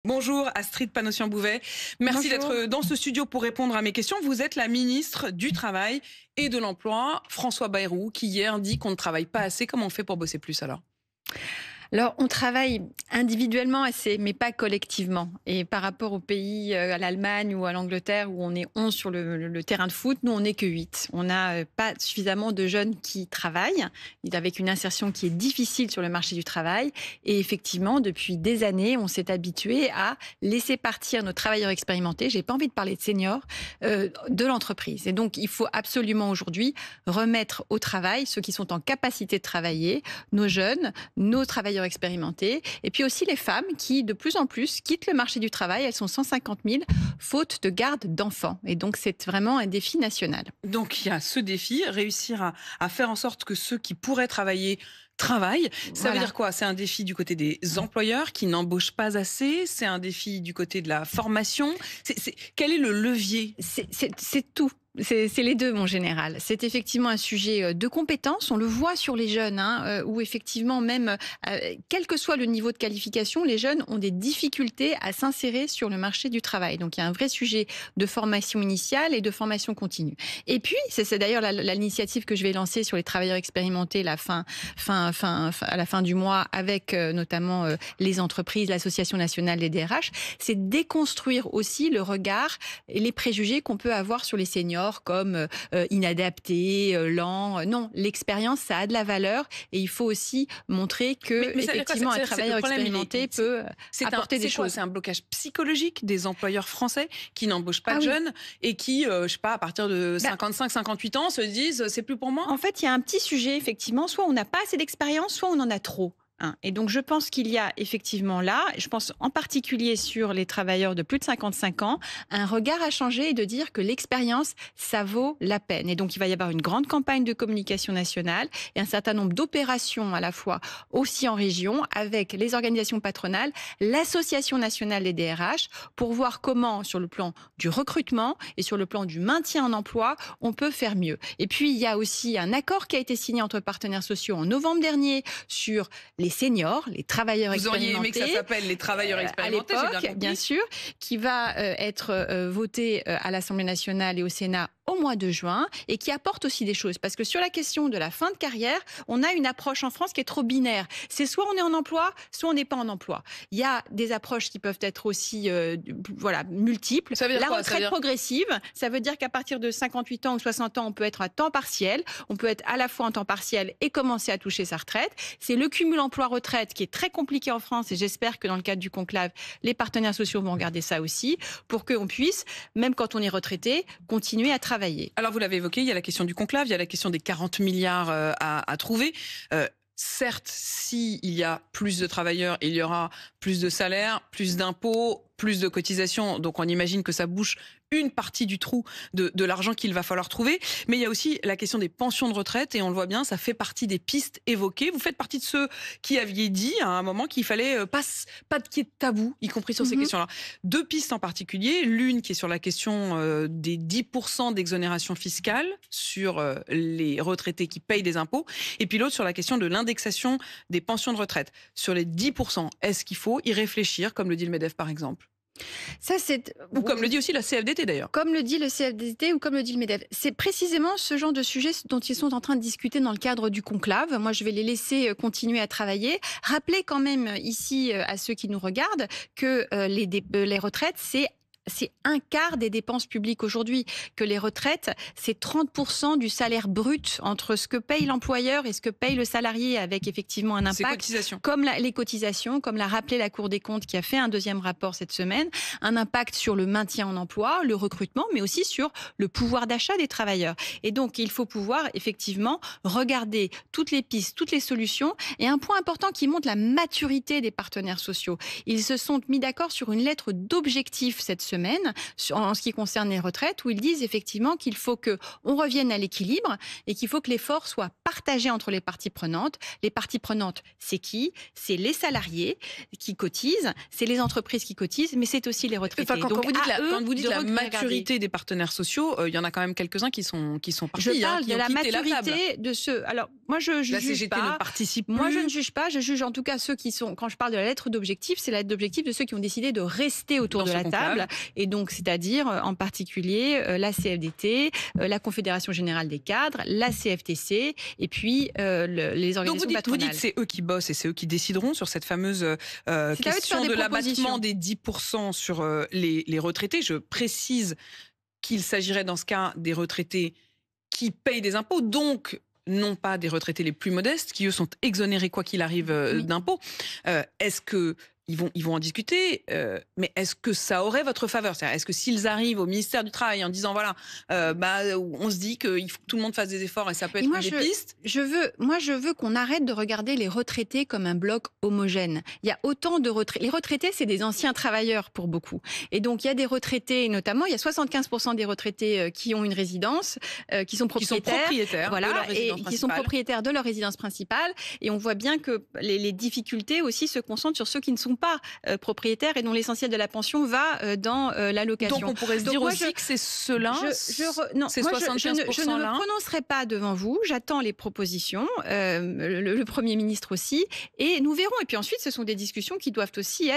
Bonjour Astrid Panosyan-Bouvet, merci Bonjour. d'être dans ce studio pour répondre à mes questions. Vous êtes la ministre du Travail et de l'Emploi, François Bayrou, qui hier dit qu'on ne travaille pas assez. Comment on fait pour bosser plus alors? Alors, on travaille individuellement assez, mais pas collectivement. Et par rapport aux pays, à l'Allemagne ou à l'Angleterre, où on est 11 sur le terrain de foot, nous, on n'est que 8. On n'a pas suffisamment de jeunes qui travaillent, avec une insertion qui est difficile sur le marché du travail. Et effectivement, depuis des années, on s'est habitué à laisser partir nos travailleurs expérimentés, j'ai pas envie de parler de seniors, de l'entreprise. Et donc, il faut absolument aujourd'hui remettre au travail ceux qui sont en capacité de travailler, nos jeunes, nos travailleurs expérimentés, et puis aussi les femmes qui, de plus en plus, quittent le marché du travail. Elles sont 150 000, faute de garde d'enfants. Et donc, c'est vraiment un défi national. Donc il y a ce défi, réussir à faire en sorte que ceux qui pourraient travailler travaillent. Ça veut Voilà. dire quoi? C'est un défi du côté des employeurs qui n'embauchent pas assez, c'est un défi du côté de la formation. Quel est le levier? C'est tout. C'est les deux, mon général. C'est effectivement un sujet de compétence. On le voit sur les jeunes, où effectivement, même quel que soit le niveau de qualification, les jeunes ont des difficultés à s'insérer sur le marché du travail. Donc, il y a un vrai sujet de formation initiale et de formation continue. Et puis, c'est d'ailleurs l'initiative que je vais lancer sur les travailleurs expérimentés à la fin du mois, avec notamment les entreprises, l'Association nationale des DRH, c'est déconstruire aussi le regard et les préjugés qu'on peut avoir sur les seniors comme inadaptés, lents. Non, l'expérience, ça a de la valeur et il faut aussi montrer que Mais ça veut dire quoi? effectivement un C'est-à-dire que travailleur le problème, expérimenté peut apporter des choses. c'est un blocage psychologique des employeurs français qui n'embauchent pas Ah de oui. jeunes et qui, je sais pas, à partir de Bah, 55-58 ans, se disent c'est plus pour moi. En fait, il y a un petit sujet, effectivement. Soit on n'a pas assez d'expérience, soit on en a trop. Et donc, je pense qu'il y a effectivement là, je pense en particulier sur les travailleurs de plus de 55 ans, un regard à changer et de dire que l'expérience, ça vaut la peine. Et donc, il va y avoir une grande campagne de communication nationale et un certain nombre d'opérations à la fois aussi en région avec les organisations patronales, l'Association nationale des DRH, pour voir comment, sur le plan du recrutement et sur le plan du maintien en emploi, on peut faire mieux. Et puis, il y a aussi un accord qui a été signé entre partenaires sociaux en novembre dernier sur les seniors, les travailleurs Vous auriez expérimentés. aimé que ça s'appelle les travailleurs À expérimentés, j'ai bien l'époque, compris. bien sûr, qui va être voté à l'Assemblée nationale et au Sénat au mois de juin et qui apporte aussi des choses. Parce que sur la question de la fin de carrière, on a une approche en France qui est trop binaire. C'est soit on est en emploi, soit on n'est pas en emploi. Il y a des approches qui peuvent être aussi multiples. Ça veut dire La quoi? retraite progressive, ça veut dire qu'à partir de 58 ans ou 60 ans, on peut être à temps partiel. On peut être à la fois en temps partiel et commencer à toucher sa retraite. C'est le cumul emploi-retraite qui est très compliqué en France et j'espère que dans le cadre du conclave, les partenaires sociaux vont regarder ça aussi pour qu'on puisse, même quand on est retraité, continuer à travailler. Alors vous l'avez évoqué, il y a la question du conclave, il y a la question des 40 milliards à trouver. Certes, s'il y a plus de travailleurs, il y aura plus de salaires, plus d'impôts, plus de cotisations. Donc on imagine que ça bouche une partie du trou de l'argent qu'il va falloir trouver. Mais il y a aussi la question des pensions de retraite et on le voit bien, ça fait partie des pistes évoquées. Vous faites partie de ceux qui aviez dit à un moment qu'il fallait pas qu'il y ait de tabou, y compris sur ces questions-là. Deux pistes en particulier. L'une qui est sur la question des 10% d'exonération fiscale sur les retraités qui payent des impôts. Et puis l'autre sur la question de l'indexation des pensions de retraite. Sur les 10%, est-ce qu'il faut y réfléchir, comme le dit le MEDEF par exemple? Ça, c'est Ou comme le dit aussi la CFDT d'ailleurs. comme le dit le CFDT ou comme le dit le MEDEF. C'est précisément ce genre de sujet dont ils sont en train de discuter dans le cadre du conclave. Moi, je vais les laisser continuer à travailler. Rappelez quand même ici à ceux qui nous regardent que les retraites, c'est un quart des dépenses publiques aujourd'hui, que les retraites, c'est 30% du salaire brut entre ce que paye l'employeur et ce que paye le salarié, avec effectivement un Ces impact, cotisations. comme les cotisations, comme l'a rappelé la Cour des comptes qui a fait un deuxième rapport cette semaine, un impact sur le maintien en emploi, le recrutement, mais aussi sur le pouvoir d'achat des travailleurs. Et donc, il faut pouvoir effectivement regarder toutes les pistes, toutes les solutions. Et un point important qui montre la maturité des partenaires sociaux. Ils se sont mis d'accord sur une lettre d'objectif cette semaine semaine en ce qui concerne les retraites, où ils disent effectivement qu'il faut qu'on revienne à l'équilibre et qu'il faut que l'effort soit partagé entre les parties prenantes. Les parties prenantes, c'est qui? C'est les salariés qui cotisent, c'est les entreprises qui cotisent, mais c'est aussi les retraités. Enfin, Donc, quand vous dites la maturité regarder. des partenaires sociaux, il y en a quand même quelques-uns qui sont partis. Je parle qui de ont la quitté maturité de ceux. Alors, moi, je juge CGT pas. ne participe plus. Moi, je ne juge pas. Je juge en tout cas ceux qui sont. Quand je parle de la lettre d'objectif, c'est la lettre d'objectif de ceux qui ont décidé de rester autour de la table. Et donc, c'est-à-dire, en particulier, la CFDT, la Confédération Générale des Cadres, la CFTC, et puis les organisations patronales. Vous dites c'est eux qui bossent et c'est eux qui décideront sur cette fameuse question de l'abattement des 10% sur les retraités. Je précise qu'il s'agirait dans ce cas des retraités qui payent des impôts, donc non pas des retraités les plus modestes, qui eux sont exonérés quoi qu'il arrive d'impôts. Est-ce que ils vont en discuter, mais est-ce que ça aurait votre faveur? C'est-à-dire, est-ce que s'ils arrivent au ministère du Travail en disant voilà, on se dit qu'il faut que tout le monde fasse des efforts et ça peut être des pistes? Je veux qu'on arrête de regarder les retraités comme un bloc homogène. Il y a autant de retraités. Les retraités, c'est des anciens travailleurs pour beaucoup. Et donc, il y a des retraités, notamment, il y a 75% des retraités qui ont une résidence, qui sont propriétaires, voilà, de leur résidence et qui sont propriétaires de leur résidence principale. Et on voit bien que les difficultés aussi se concentrent sur ceux qui ne sont pas propriétaires et dont l'essentiel de la pension va dans l'allocation. Donc on pourrait se dire aussi que c'est ceux-là, ces 75%-là. Je ne me prononcerai pas devant vous, j'attends les propositions, le Premier ministre aussi, et nous verrons. Et puis ensuite, ce sont des discussions qui doivent aussi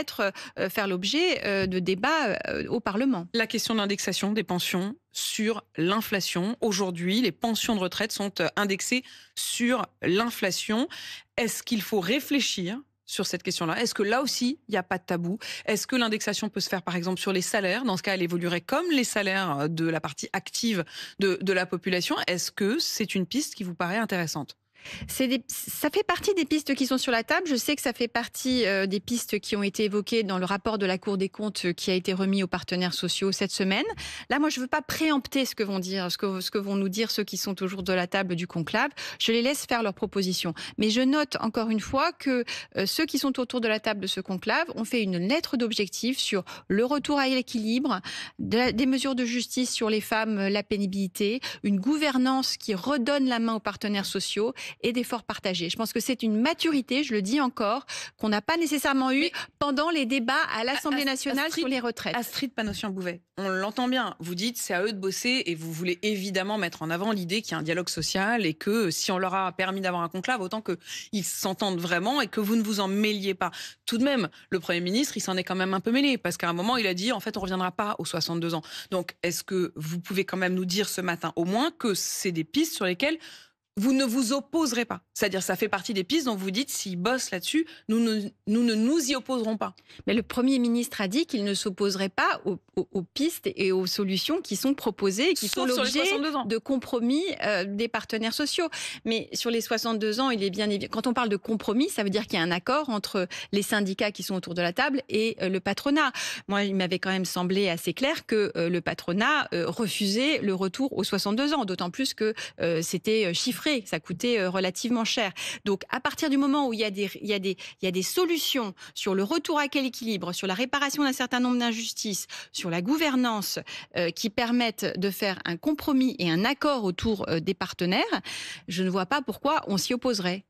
faire l'objet de débats au Parlement. La question d'indexation des pensions sur l'inflation. Aujourd'hui, les pensions de retraite sont indexées sur l'inflation. Est-ce qu'il faut réfléchir sur cette question-là? Est-ce que là aussi, il n'y a pas de tabou? Est-ce que l'indexation peut se faire, par exemple, sur les salaires? Dans ce cas, elle évoluerait comme les salaires de la partie active de la population. Est-ce que c'est une piste qui vous paraît intéressante? Ça fait partie des pistes qui sont sur la table. Je sais que ça fait partie des pistes qui ont été évoquées dans le rapport de la Cour des comptes qui a été remis aux partenaires sociaux cette semaine. Là, moi, je ne veux pas préempter ce que vont nous dire ceux qui sont toujours de la table du conclave. Je les laisse faire leurs propositions. Mais je note encore une fois que ceux qui sont autour de la table de ce conclave ont fait une lettre d'objectif sur le retour à l'équilibre, des mesures de justice sur les femmes, la pénibilité, une gouvernance qui redonne la main aux partenaires sociaux et d'efforts partagés. Je pense que c'est une maturité, je le dis encore, qu'on n'a pas nécessairement eu pendant les débats à l'Assemblée nationale sur les retraites. Astrid Panosyan-Bouvet, on l'entend bien. Vous dites c'est à eux de bosser et vous voulez évidemment mettre en avant l'idée qu'il y a un dialogue social et que si on leur a permis d'avoir un conclave, autant qu'ils s'entendent vraiment et que vous ne vous en mêliez pas. Tout de même, le Premier ministre, il s'en est quand même un peu mêlé parce qu'à un moment, il a dit en fait, on ne reviendra pas aux 62 ans. Donc, est-ce que vous pouvez quand même nous dire ce matin au moins que c'est des pistes sur lesquelles vous ne vous opposerez pas? C'est-à-dire, ça fait partie des pistes dont vous dites, s'ils bossent là-dessus, nous ne nous y opposerons pas. Mais le Premier ministre a dit qu'il ne s'opposerait pas aux pistes et aux solutions qui sont proposées et qui font l'objet de compromis des partenaires sociaux. Mais sur les 62 ans, il est bien évident. Quand on parle de compromis, ça veut dire qu'il y a un accord entre les syndicats qui sont autour de la table et le patronat. Moi, il m'avait quand même semblé assez clair que le patronat refusait le retour aux 62 ans, d'autant plus que c'était chiffré. Ça coûtait relativement cher. Donc, à partir du moment où il y a des solutions sur le retour à quel équilibre, sur la réparation d'un certain nombre d'injustices, sur la gouvernance qui permettent de faire un compromis et un accord autour des partenaires, je ne vois pas pourquoi on s'y opposerait.